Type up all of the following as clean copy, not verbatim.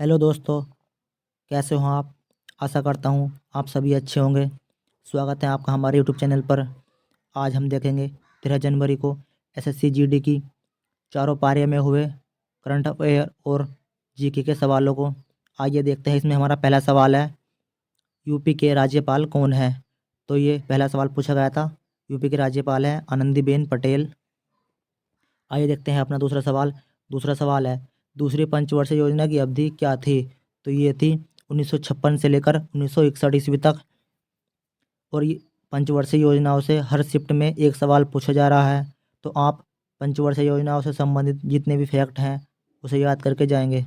Hello दोस्तों, कैसे हो आप। आशा करता हूँ आप सभी अच्छे होंगे। स्वागत है आपका हमारे यूट्यूब चैनल पर। आज हम देखेंगे 13 जनवरी को एसएससी जीडी की चारों पारियों में हुए करंट अफेयर और जीके के सवालों को। आइए देखते हैं। इसमें हमारा पहला सवाल है, यूपी के राज्यपाल कौन है। तो ये पहला सवाल पूछा गया था। यूपी के राज्यपाल हैं आनंदीबेन पटेल। आइए देखते हैं अपना दूसरा सवाल। दूसरा सवाल है, दूसरी पंचवर्षीय योजना की अवधि क्या थी। तो ये थी 1956 से लेकर 1961 ईस्वी तक। और ये पंचवर्षीय योजनाओं से हर शिफ्ट में एक सवाल पूछा जा रहा है। तो आप पंचवर्षीय योजनाओं से संबंधित जितने भी फैक्ट हैं उसे याद करके जाएंगे।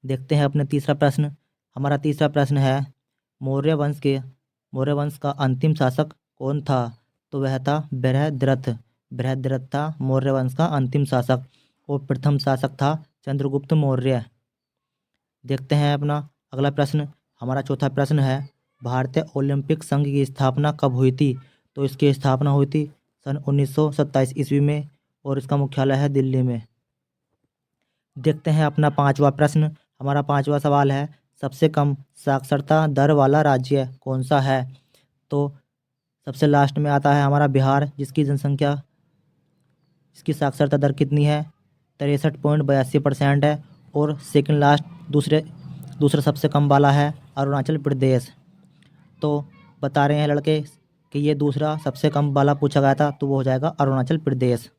देखते हैं अपने तीसरा प्रश्न। हमारा तीसरा प्रश्न है, मौर्य वंश का अंतिम शासक कौन था। तो वह था बृहद्रथ। बृहद्रथ था मौर्य वंश का अंतिम शासक और प्रथम शासक था चंद्रगुप्त मौर्य। देखते हैं अपना अगला प्रश्न। हमारा चौथा प्रश्न है, भारतीय ओलंपिक संघ की स्थापना कब हुई थी। तो इसकी स्थापना हुई थी सन 1927 ईस्वी में और इसका मुख्यालय है दिल्ली में। देखते हैं अपना पांचवा प्रश्न। हमारा पांचवा सवाल है, सबसे कम साक्षरता दर वाला राज्य कौन सा है। तो सबसे लास्ट में आता है हमारा बिहार, जिसकी जनसंख्या, इसकी साक्षरता दर कितनी है, 63.82% है। और सेकंड लास्ट दूसरा सबसे कम वाला है अरुणाचल प्रदेश। तो बता रहे हैं लड़के कि ये दूसरा सबसे कम वाला पूछा गया था, तो वो हो जाएगा अरुणाचल प्रदेश।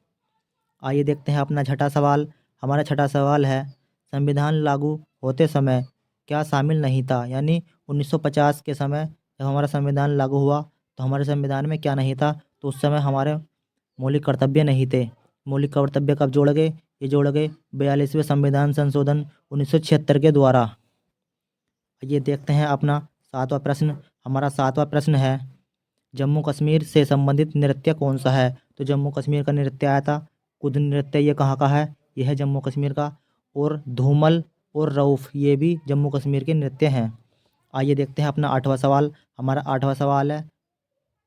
आइए देखते हैं अपना छठा सवाल। हमारा छठा सवाल है, संविधान लागू होते समय क्या शामिल नहीं था। यानी 1950 के समय जब हमारा संविधान लागू हुआ तो हमारे संविधान में क्या नहीं था। तो उस समय हमारे मौलिक कर्तव्य नहीं थे। मौलिक कर्तव्य कब जोड़ गए, ये जोड़ गए 42वें संविधान संशोधन 1976 के द्वारा। ये देखते हैं अपना सातवां प्रश्न। हमारा सातवां प्रश्न है, जम्मू कश्मीर से संबंधित नृत्य कौन सा है। तो जम्मू कश्मीर का नृत्य आया था कुद नृत्य। ये कहाँ का है, यह है जम्मू कश्मीर का। और धूमल और रऊफ ये भी जम्मू कश्मीर के नृत्य हैं। आइए देखते हैं अपना आठवां सवाल। हमारा आठवां सवाल है,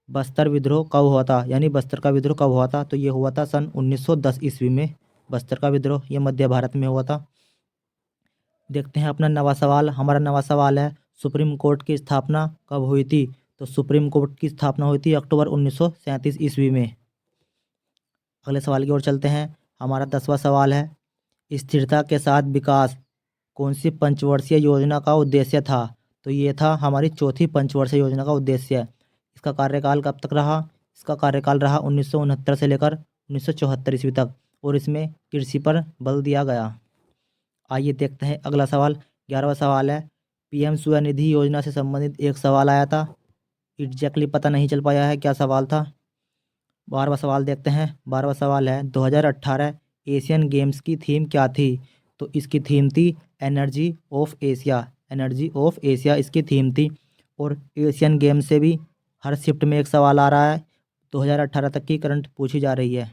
बस्तर विद्रोह कब हुआ था। यानी बस्तर का विद्रोह कब हुआ था। तो ये हुआ था सन 1910 ईस्वी में। बस्तर का विद्रोह ये मध्य भारत में हुआ था। देखते हैं अपना नवा सवाल। हमारा नवा सवाल है, सुप्रीम कोर्ट की स्थापना कब हुई थी। तो सुप्रीम कोर्ट की स्थापना हुई थी अक्टूबर 1937 ईस्वी में। अगले सवाल की ओर चलते हैं। हमारा 10वां सवाल है, स्थिरता के साथ विकास कौन सी पंचवर्षीय योजना का उद्देश्य था। तो ये था हमारी चौथी पंचवर्षीय योजना का उद्देश्य। इसका कार्यकाल कब तक रहा। इसका कार्यकाल रहा 1969 से लेकर 1974 ईस्वी तक। और इसमें कृषि पर बल दिया गया। आइए देखते हैं अगला सवाल। 11वां सवाल है, पीएम स्वनिधि योजना से संबंधित एक सवाल आया था। एग्जैक्टली पता नहीं चल पाया है क्या सवाल था। 12वां सवाल देखते हैं। 12वां सवाल है, 2018 एशियन गेम्स की थीम क्या थी। तो इसकी थीम थी energy of Asia. Energy of Asia इसकी थीम थी। और एशियन गेम्स से भी हर शिफ्ट में एक सवाल आ रहा है। 2018 तक की करंट पूछी जा रही है।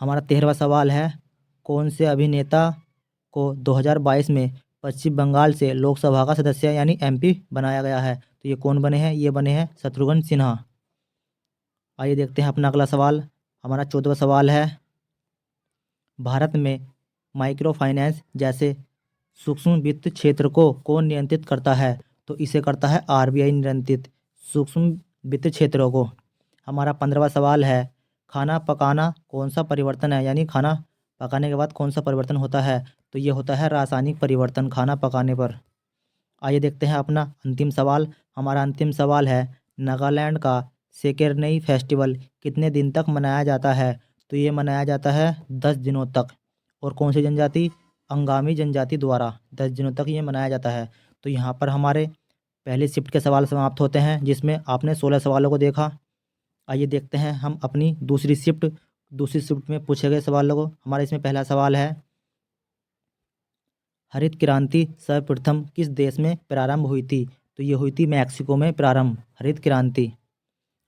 हमारा 13वां सवाल है, कौन से अभिनेता को 2022 में पश्चिम बंगाल से लोकसभा का सदस्य यानी एमपी बनाया गया है। तो ये कौन बने हैं, ये बने हैं शत्रुघ्न सिन्हा। आइए देखते हैं अपना अगला सवाल। हमारा 14वां सवाल है, भारत में माइक्रो फाइनेंस जैसे सूक्ष्म वित्त क्षेत्र को कौन नियंत्रित करता है। तो इसे करता है आरबीआई नियंत्रित सूक्ष्म वित्त क्षेत्रों को। हमारा 15वां सवाल है, खाना पकाना कौन सा परिवर्तन है। यानी खाना पकाने के बाद कौन सा परिवर्तन होता है। तो ये होता है रासायनिक परिवर्तन खाना पकाने पर। आइए देखते हैं अपना अंतिम सवाल। हमारा अंतिम सवाल है, नागालैंड का सेकेरनई फेस्टिवल कितने दिन तक मनाया जाता है। तो ये मनाया जाता है 10 दिनों तक। और कौन सी जनजाति, अंगामी जनजाति द्वारा 10 दिनों तक ये मनाया जाता है। तो यहाँ पर हमारे पहले शिफ्ट के सवाल समाप्त होते हैं, जिसमें आपने 16 सवालों को देखा। आइए देखते हैं हम अपनी दूसरी शिफ्ट में पूछे गए सवालों को। हमारा इसमें पहला सवाल है, हरित क्रांति सर्वप्रथम किस देश में प्रारंभ हुई थी। तो ये हुई थी मैक्सिको में प्रारंभ हरित क्रांति।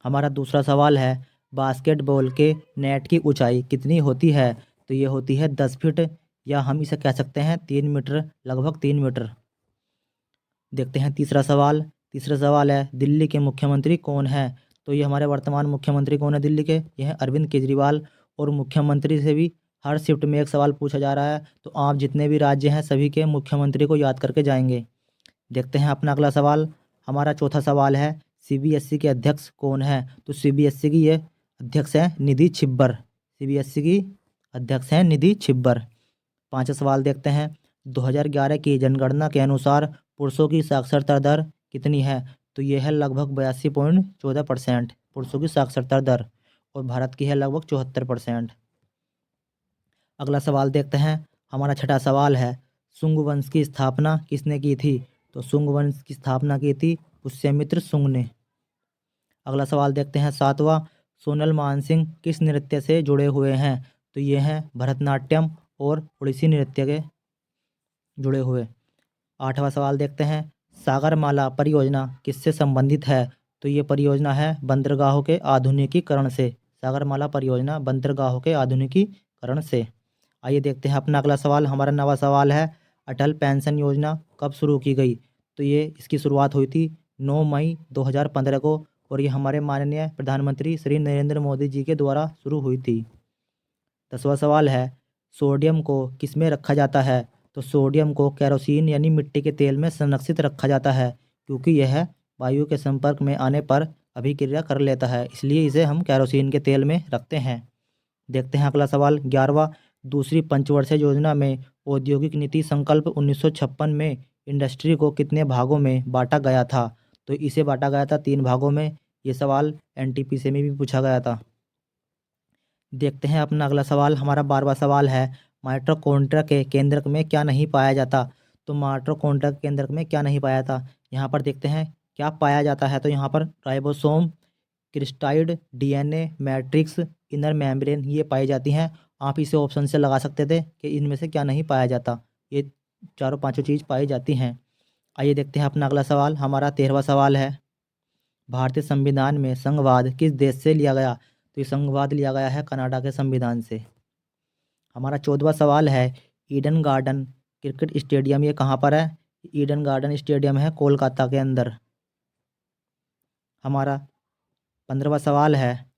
हमारा दूसरा सवाल है, बास्केटबॉल के नेट की ऊंचाई कितनी होती है। तो ये होती है 10 फीट, या हम इसे कह सकते हैं 3 मीटर, लगभग 3 मीटर। देखते हैं तीसरा सवाल। तीसरा सवाल है, दिल्ली के मुख्यमंत्री कौन है। तो ये हमारे वर्तमान मुख्यमंत्री कौन है दिल्ली के, ये हैं अरविंद केजरीवाल। और मुख्यमंत्री से भी हर शिफ्ट में एक सवाल पूछा जा रहा है, तो आप जितने भी राज्य हैं सभी के मुख्यमंत्री को याद करके जाएंगे। देखते हैं अपना अगला सवाल। हमारा चौथा सवाल है, सीबीएसई के अध्यक्ष कौन है? तो सीबीएसई की ये अध्यक्ष है निधि छिब्बर। सीबीएसई की अध्यक्ष हैं निधि छिब्बर। पांचवा सवाल देखते हैं, 2011 की जनगणना के अनुसार पुरुषों की साक्षरता दर कितनी है? तो ये है लगभग 82.14% पुरुषों की साक्षरता दर, और भारत की है लगभग 74%। अगला सवाल देखते हैं। हमारा छठा सवाल है, शुंग वंश की स्थापना किसने की थी? तो शुंग वंश की स्थापना की थी पुष्यमित्र शुंग ने। अगला सवाल देखते हैं सातवां, सोनल मानसिंह किस नृत्य से जुड़े हुए हैं? तो ये हैं भरतनाट्यम और ओडिसी नृत्य के जुड़े हुए। आठवां सवाल देखते हैं, सागरमाला परियोजना किससे संबंधित है? तो ये परियोजना है बंदरगाहों के आधुनिकीकरण से। सागरमाला परियोजना बंदरगाहों के आधुनिकीकरण से। आइए देखते हैं अपना अगला सवाल। हमारा नवा सवाल है, अटल पेंशन योजना कब शुरू की गई? तो ये इसकी शुरुआत हुई थी 9 मई 2015 को, और ये हमारे माननीय प्रधानमंत्री श्री नरेंद्र मोदी जी के द्वारा शुरू हुई थी। 10वां सवाल है, सोडियम को किस में रखा जाता है? तो सोडियम को केरोसिन यानी मिट्टी के तेल में संरक्षित रखा जाता है, क्योंकि यह वायु के संपर्क में आने पर अभिक्रिया कर लेता है, इसलिए इसे हम केरोसिन के तेल में रखते हैं। देखते हैं अगला सवाल 11वां, दूसरी पंचवर्षीय योजना में औद्योगिक नीति संकल्प 1956 में इंडस्ट्री को कितने भागों में बांटा गया था? तो इसे बांटा गया था 3 भागों में। ये सवाल एनटीपीसी में भी पूछा गया था। देखते हैं अपना अगला सवाल। हमारा 12वां सवाल है, माइटोकॉन्ड्रिया के केंद्रक में क्या नहीं पाया जाता? तो माइटोकॉन्ड्रिया के केंद्रक में क्या नहीं पाया था? यहाँ पर देखते हैं क्या पाया जाता है। तो यहाँ पर ribosome, cristae, DNA, matrix, inner membrane ये पाई जाती हैं। आप इसे ऑप्शन से लगा सकते थे कि इनमें से क्या नहीं पाया जाता। ये चारों पांचों चीज़ पाई जाती हैं। आइए देखते हैं अपना अगला सवाल। हमारा 13वां सवाल है, भारतीय संविधान में संघवाद किस देश से लिया गया? तो ये संघवाद लिया गया है कनाडा के संविधान से। हमारा 14वां सवाल है, ईडन गार्डन क्रिकेट स्टेडियम ये कहाँ पर है? ईडन गार्डन स्टेडियम है कोलकाता के अंदर। हमारा 15वां सवाल है,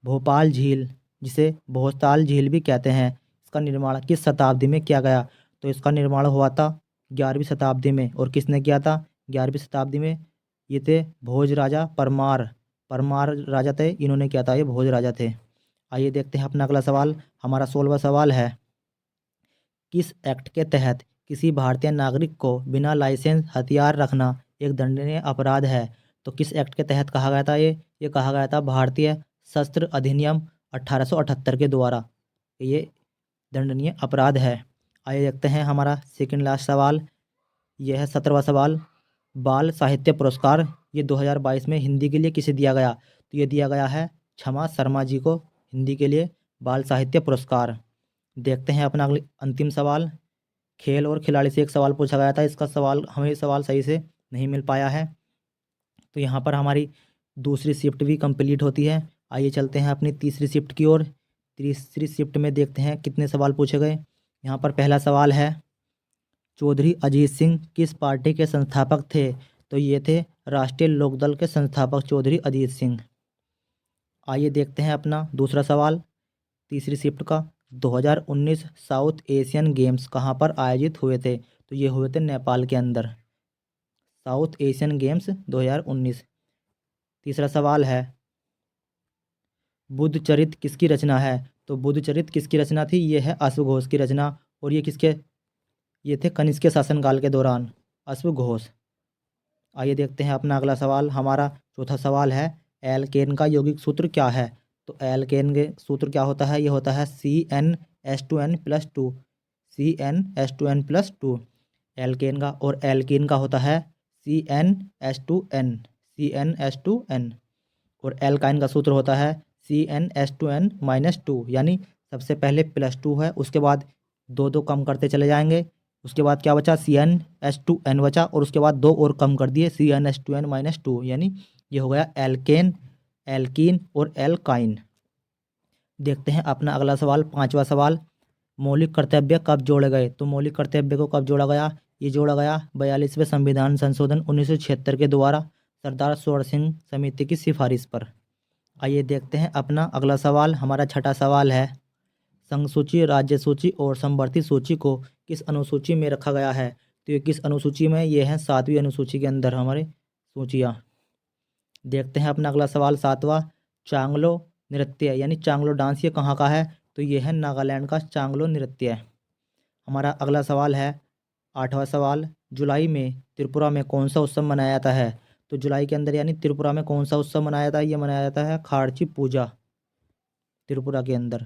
भोपाल झील जिसे भोजताल झील भी कहते हैं, इसका निर्माण किस शताब्दी में किया गया? तो इसका निर्माण हुआ था 11वीं शताब्दी में। और किसने किया था 11वीं शताब्दी में? ये थे भोज राजा परमार। परमार राजा थे, इन्होंने किया था, ये भोज राजा थे। आइए देखते हैं अपना अगला सवाल। हमारा 16वां सवाल है, किस एक्ट के तहत किसी भारतीय नागरिक को बिना लाइसेंस हथियार रखना एक दंडनीय अपराध है? तो किस एक्ट के तहत कहा गया था ये कहा गया था भारतीय शस्त्र अधिनियम 1878 के द्वारा ये दंडनीय अपराध है। आइए देखते हैं हमारा सेकंड लास्ट सवाल। यह है 17वां सवाल, बाल साहित्य पुरस्कार ये 2022 में हिंदी के लिए किसे दिया गया? तो ये दिया गया है क्षमा शर्मा जी को, हिंदी के लिए बाल साहित्य पुरस्कार। देखते हैं अपना अगले अंतिम सवाल। खेल और खिलाड़ी से एक सवाल पूछा गया था, इसका सवाल हमें सवाल सही से नहीं मिल पाया है, तो यहाँ पर हमारी दूसरी शिफ्ट भी कंप्लीट होती है। आइए चलते हैं अपनी तीसरी शिफ्ट की ओर। तीसरी शिफ्ट में देखते हैं कितने सवाल पूछे गए। यहाँ पर पहला सवाल है, चौधरी अजीत सिंह किस पार्टी के संस्थापक थे? तो ये थे राष्ट्रीय लोकदल के संस्थापक चौधरी अजीत सिंह। आइए देखते हैं अपना दूसरा सवाल तीसरी शिफ्ट का। 2019 साउथ एशियन गेम्स कहाँ पर आयोजित हुए थे? तो ये हुए थे नेपाल के अंदर, साउथ एशियन गेम्स 2019। तीसरा सवाल है, बुद्ध चरित किसकी रचना है? तो बुद्ध चरित किसकी रचना थी? ये है अश्वघोष की रचना, और ये थे कनिष्क के शासनकाल के दौरान, अश्वघोष। आइए देखते हैं अपना अगला सवाल। हमारा चौथा सवाल है, एल्केन का यौगिक सूत्र क्या है? तो एल्केन के सूत्र क्या होता है? ये होता है CnH2n+2, CnH2n+2 एल्केन का। और एल्कीन का होता है CnH2n, CnH2n। और एल्काइन का सूत्र होता है CnH2n-2, यानी सबसे पहले +2 है, उसके बाद दो दो कम करते चले जाएंगे, उसके बाद क्या बचा CnH2n बचा, और उसके बाद दो और कम कर दिए CnH2n-2, यानी ये हो गया एल्केन, एल्कीन और एल्काइन। देखते हैं अपना अगला सवाल, पांचवा सवाल, मौलिक कर्तव्य कब जोड़े गए? तो मौलिक कर्तव्य को कब जोड़ा गया? ये जोड़ा गया 42वें संविधान संशोधन 1976 के द्वारा सरदार स्वर्ण सिंह समिति की सिफारिश पर। आइए देखते हैं अपना अगला सवाल। हमारा छठा सवाल है, संघ सूची, राज्य सूची और समवर्ती सूची को किस अनुसूची में रखा गया है? तो ये किस अनुसूची में? ये है 7वीं अनुसूची के अंदर हमारे सूचियाँ। देखते हैं अपना अगला सवाल 7वां। चांगलो नृत्य यानी चांगलो डांस ये कहाँ का है? तो ये है नागालैंड का चांगलो नृत्य। हमारा अगला सवाल है 8वां सवाल। जुलाई में त्रिपुरा में कौन सा उत्सव मनाया जाता है? तो जुलाई के अंदर यानी त्रिपुरा में कौन सा उत्सव मनाया जाता है? ये मनाया जाता है खाड़ची पूजा, त्रिपुरा के अंदर।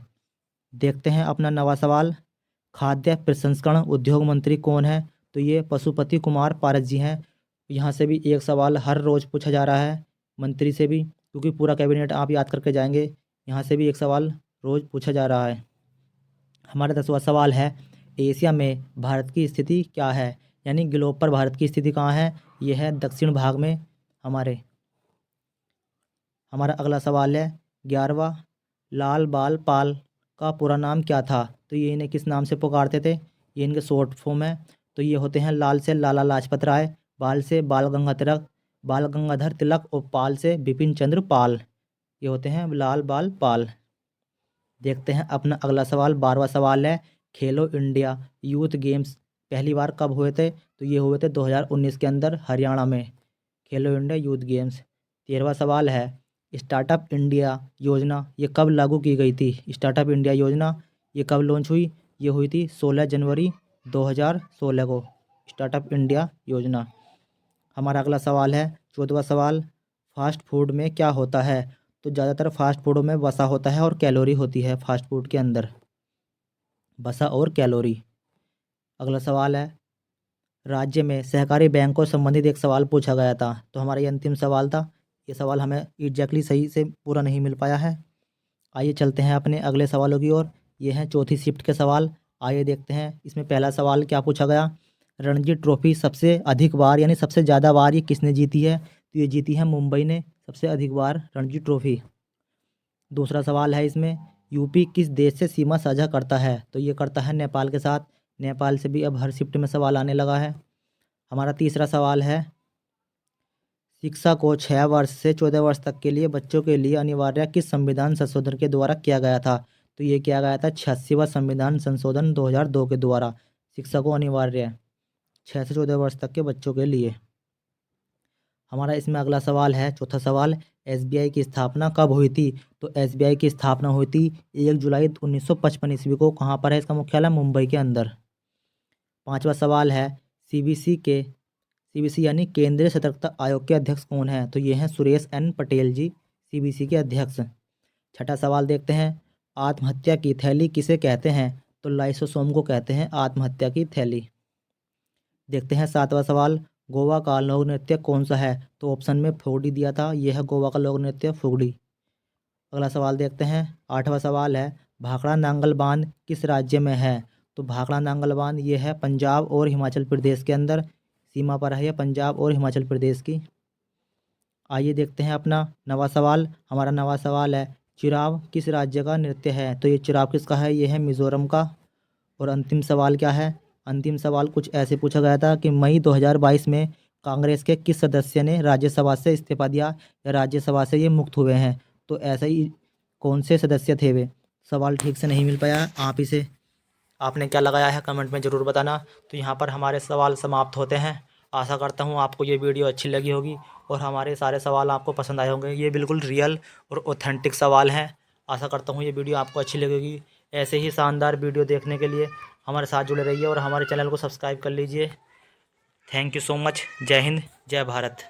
देखते हैं अपना 9वां सवाल। खाद्य प्रसंस्करण उद्योग मंत्री कौन है? तो ये पशुपति कुमार पारस जी हैं। यहाँ से भी एक सवाल हर रोज़ पूछा जा रहा है मंत्री से भी, क्योंकि पूरा कैबिनेट आप याद करके जाएंगे। यहाँ से भी एक सवाल रोज़ पूछा जा रहा है। हमारा 10वां सवाल है एशिया में भारत की स्थिति क्या है? यानी ग्लोब पर भारत की स्थिति कहाँ है? यह है दक्षिण भाग में हमारे। हमारा अगला सवाल है 11वां। लाल बाल पाल का पूरा नाम क्या था? तो ये इन्हें किस नाम से पुकारते थे? ये इनके शॉर्ट फॉर्म है। तो ये होते हैं लाल से लाला लाजपत राय, बाल से बाल गंगाधर तिलक और पाल से बिपिन चंद्र पाल। ये होते हैं लाल बाल पाल। देखते हैं अपना अगला सवाल 12वां सवाल है खेलो इंडिया यूथ गेम्स पहली बार कब हुए थे? तो ये हुए थे 2019 के अंदर हरियाणा में, खेलो इंडिया यूथ गेम्स। 13वां सवाल है स्टार्टअप इंडिया योजना ये कब लागू की गई थी? स्टार्टअप इंडिया योजना ये कब लॉन्च हुई? ये हुई थी 16 जनवरी 2016 को, स्टार्टअप इंडिया योजना। हमारा अगला सवाल है 14वां सवाल। फास्ट फूड में क्या होता है? तो ज़्यादातर फास्ट फूडों में वसा होता है और कैलोरी होती है फास्ट फूड के अंदर, वसा और कैलोरी। अगला सवाल है राज्य में सहकारी बैंकों से संबंधित एक सवाल पूछा गया था। तो हमारा ये अंतिम सवाल था। ये सवाल हमें एग्जैक्टली सही से पूरा नहीं मिल पाया है। आइए चलते हैं अपने अगले सवालों की ओर। ये हैं चौथी शिफ्ट के सवाल। आइए देखते हैं इसमें पहला सवाल क्या पूछा गया। रणजी ट्रॉफी सबसे अधिक बार यानी सबसे ज़्यादा बार ये किसने जीती है? तो ये जीती है मुंबई ने सबसे अधिक बार रणजी ट्रॉफी। दूसरा सवाल है इसमें यूपी किस देश से सीमा साझा करता है? तो ये करता है नेपाल के साथ। नेपाल से भी अब हर शिफ्ट में सवाल आने लगा है। हमारा तीसरा सवाल है शिक्षा को 6 वर्ष से 14 वर्ष तक के लिए बच्चों के लिए अनिवार्य किस संविधान संशोधन के द्वारा किया गया था? तो ये किया गया था 86वां संविधान संशोधन 2002 के द्वारा शिक्षा को अनिवार्य 6 से 14 वर्ष तक के बच्चों के लिए। हमारा इसमें अगला सवाल है चौथा सवाल एसबीआई की स्थापना कब हुई थी? तो एसबीआई की स्थापना हुई थी 1 जुलाई 1955 ईस्वी को। कहाँ पर है इसका मुख्यालय? मुंबई के अंदर। पांचवा सवाल है सीबीसी यानी केंद्रीय सतर्कता आयोग के अध्यक्ष कौन है? तो ये हैं सुरेश एन पटेल जी, सीबीसी के अध्यक्ष। छठा सवाल देखते हैं आत्महत्या की थैली किसे कहते हैं? तो लाइसोसोम को कहते हैं आत्महत्या की थैली। देखते हैं सातवां सवाल गोवा का लोक नृत्य कौन सा है? तो ऑप्शन में फुगड़ी दिया था, यह है गोवा का लोक नृत्य फुगड़ी। अगला सवाल देखते हैं आठवां सवाल है भाखड़ा नांगल बांध किस राज्य में है? तो भाखड़ा नांगल बांध ये है पंजाब और हिमाचल प्रदेश के अंदर, सीमा पर है यह पंजाब और हिमाचल प्रदेश की। आइए देखते हैं अपना नवा सवाल। हमारा नवा सवाल है चिराव किस राज्य का नृत्य है? तो ये चिराव किसका है? ये है मिजोरम का। और अंतिम सवाल क्या है? अंतिम सवाल कुछ ऐसे पूछा गया था कि मई 2022 में कांग्रेस के किस सदस्य ने राज्यसभा से इस्तीफा दिया या राज्यसभा से ये मुक्त हुए हैं? तो ऐसे ही कौन से सदस्य थे वे? सवाल ठीक से नहीं मिल पाया। आप इसे आपने क्या लगाया है कमेंट में ज़रूर बताना। तो यहाँ पर हमारे सवाल समाप्त होते हैं। आशा करता हूँ आपको ये वीडियो अच्छी लगी होगी और हमारे सारे सवाल आपको पसंद आए होंगे। ये बिल्कुल रियल और ऑथेंटिक सवाल हैं। आशा करता हूँ ये वीडियो आपको अच्छी लगेगी। ऐसे ही शानदार वीडियो देखने के लिए हमारे साथ जुड़े रहिए और हमारे चैनल को सब्सक्राइब कर लीजिए। Thank you so much. जय हिंद, जय भारत।